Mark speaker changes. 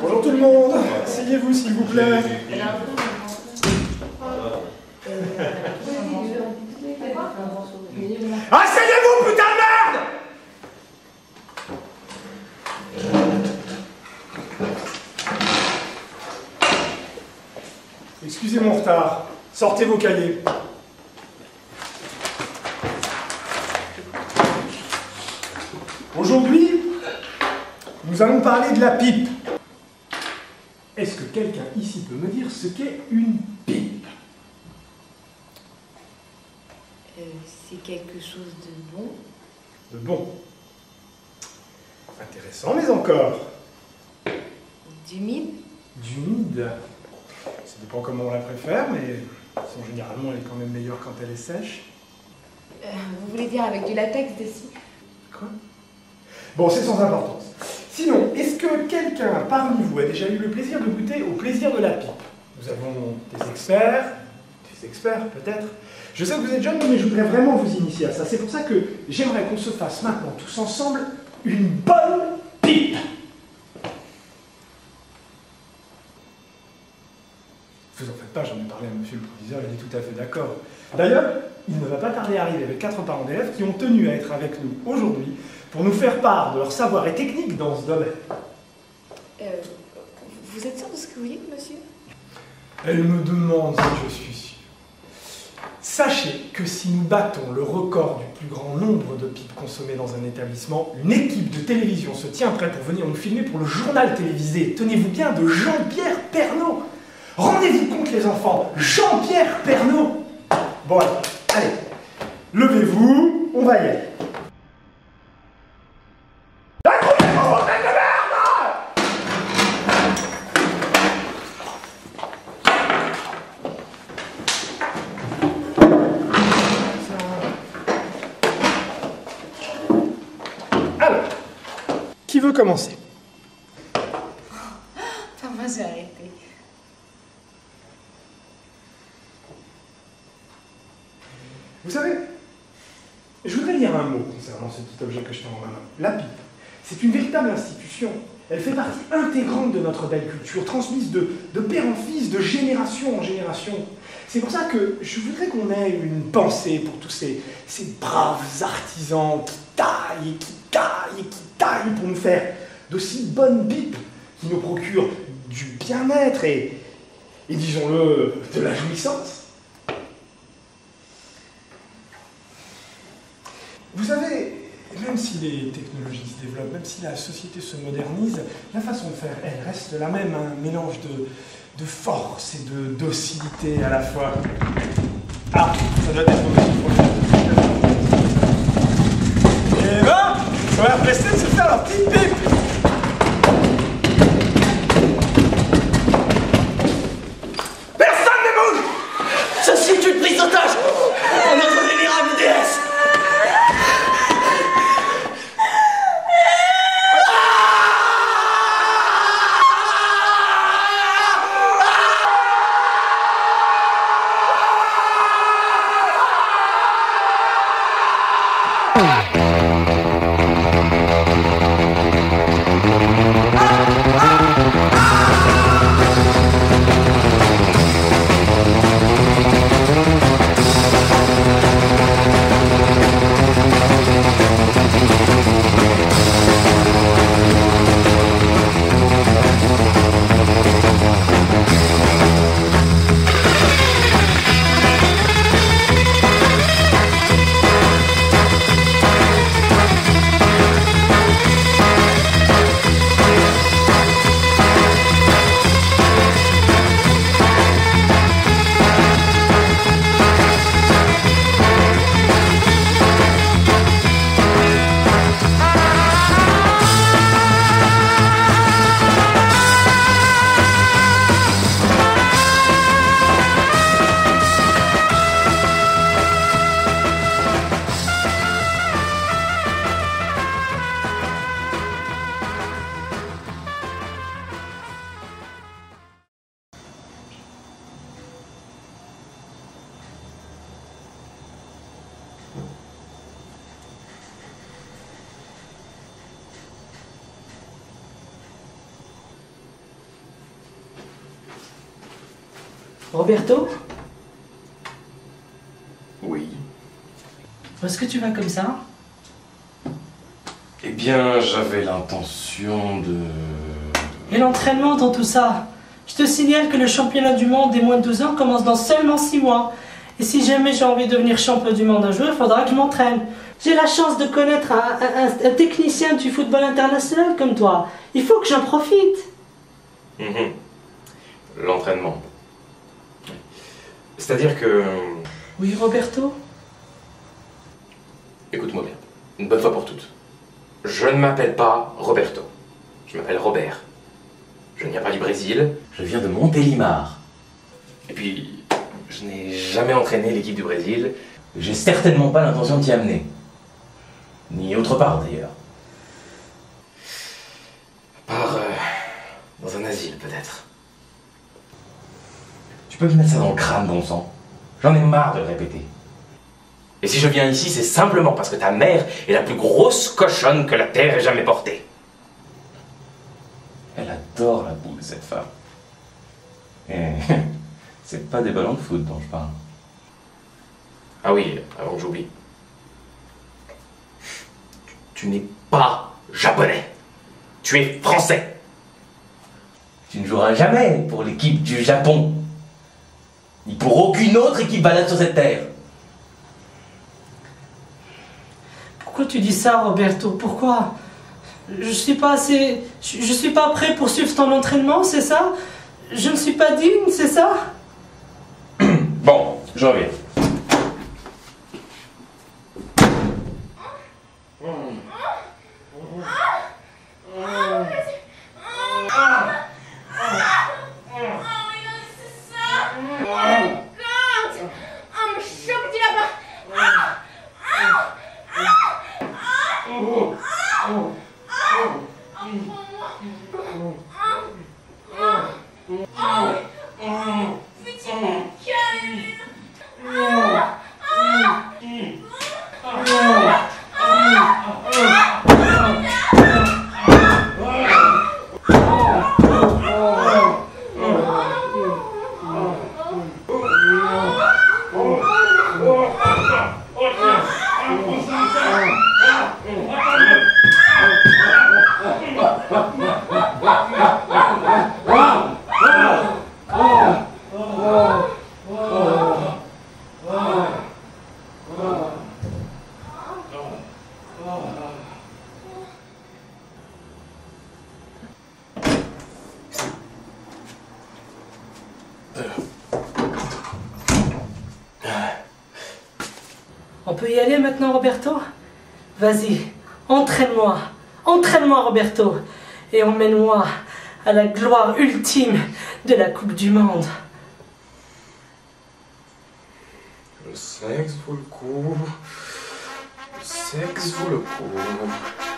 Speaker 1: Bonjour tout le monde, asseyez-vous s'il vous plaît. Asseyez-vous, putain de merde! Excusez mon retard, sortez vos cahiers. Aujourd'hui, nous allons parler de la pipe. Est-ce que quelqu'un ici peut me dire ce qu'est une pipe?
Speaker 2: C'est quelque chose de bon.
Speaker 1: De bon. Intéressant, mais encore.
Speaker 2: D'humide.
Speaker 1: D'humide. Ça dépend comment on la préfère, mais généralement elle est quand même meilleure quand elle est sèche.
Speaker 2: Vous voulez dire avec du latex dessus?
Speaker 1: Quoi? Bon, c'est sans importance. Sinon, est-ce que quelqu'un parmi vous a déjà eu le plaisir de goûter au plaisir de la pipe? Nous avons des experts peut-être. Je sais que vous êtes jeunes, mais je voudrais vraiment vous initier à ça. C'est pour ça que j'aimerais qu'on se fasse maintenant tous ensemble une bonne pipe. Vous en faites pas, j'en ai parlé à monsieur le proviseur, il est tout à fait d'accord. D'ailleurs, il ne va pas tarder à arriver avec 4 parents d'élèves qui ont tenu à être avec nous aujourd'hui pour nous faire part de leur savoir et technique dans ce domaine.
Speaker 2: Vous êtes sûr de ce que vous dites, monsieur?
Speaker 1: Elle me demande si je suis sûr. Sachez que si nous battons le record du plus grand nombre de pipes consommées dans un établissement, une équipe de télévision se tient prête pour venir nous filmer pour le journal télévisé. Tenez-vous bien, de Jean-Pierre Pernaut. Rendez-vous compte les enfants, Jean-Pierre Pernaut. Bon allez, levez-vous, on va y aller. Alors, qui veut commencer?
Speaker 2: Enfin, moi j'ai arrêté.
Speaker 1: Vous savez, je voudrais dire un mot concernant ce petit objet que je tiens en ma main. La pipe. C'est une véritable institution. Elle fait partie intégrante de notre belle culture, transmise de père en fils, de génération en génération. C'est pour ça que je voudrais qu'on ait une pensée pour tous ces braves artisans qui taillent et qui taillent et qui taillent pour nous faire d'aussi bonnes pipes qui nous procurent du bien-être et disons-le, de la jouissance. Vous savez, même si les technologies se développent, même si la société se modernise, la façon de faire, elle reste la même, un mélange de force et de docilité à la fois. Ah, ça doit être aussi. Eh ben, on va presser de se faire leur petite pipe. Personne ne bouge.
Speaker 3: Ceci est une prise d'otage pour notre vénérable déesse.
Speaker 4: Roberto,
Speaker 5: Oui.
Speaker 4: où est-ce que tu vas comme ça?
Speaker 5: Eh bien, j'avais l'intention de...
Speaker 4: Et l'entraînement dans tout ça? Je te signale que le championnat du monde des moins de 12 ans commence dans seulement 6 mois. Et si jamais j'ai envie de devenir champion du monde un jour, il faudra que je m'entraîne. J'ai la chance de connaître un technicien du football international comme toi. Il faut que j'en profite.
Speaker 5: L'entraînement. C'est-à-dire que...
Speaker 4: Oui, Roberto?
Speaker 5: Écoute-moi bien, une bonne fois pour toutes. Je ne m'appelle pas Roberto. Je m'appelle Robert. Je ne viens pas du Brésil, je viens de Montélimar. Et puis, je n'ai jamais entraîné l'équipe du Brésil. J'ai certainement pas l'intention de t'y amener. Ni autre part d'ailleurs. À part dans un asile peut-être. Tu peux me mettre ça dans le crâne, bon sang. J'en ai marre de le répéter. Et si je viens ici, c'est simplement parce que ta mère est la plus grosse cochonne que la terre ait jamais portée. Elle adore la boule, cette femme. Et c'est pas des ballons de foot dont je parle. Ah oui, avant que j'oublie. Tu n'es pas japonais. Tu es français. Tu ne joueras jamais pour l'équipe du Japon. Ni pour aucune autre équipe valable sur cette terre.
Speaker 4: Pourquoi tu dis ça, Roberto? Pourquoi? Je suis pas assez... Je suis pas prêt pour suivre ton entraînement, c'est ça? Je ne suis pas digne, c'est ça?
Speaker 5: Bon, je reviens.
Speaker 4: On peut y aller maintenant, Roberto? Vas-y, entraîne-moi. Entraîne-moi, Roberto. Et emmène-moi à la gloire ultime de la Coupe du Monde.
Speaker 5: Le sexe vaut le coup. Le sexe vaut le coup.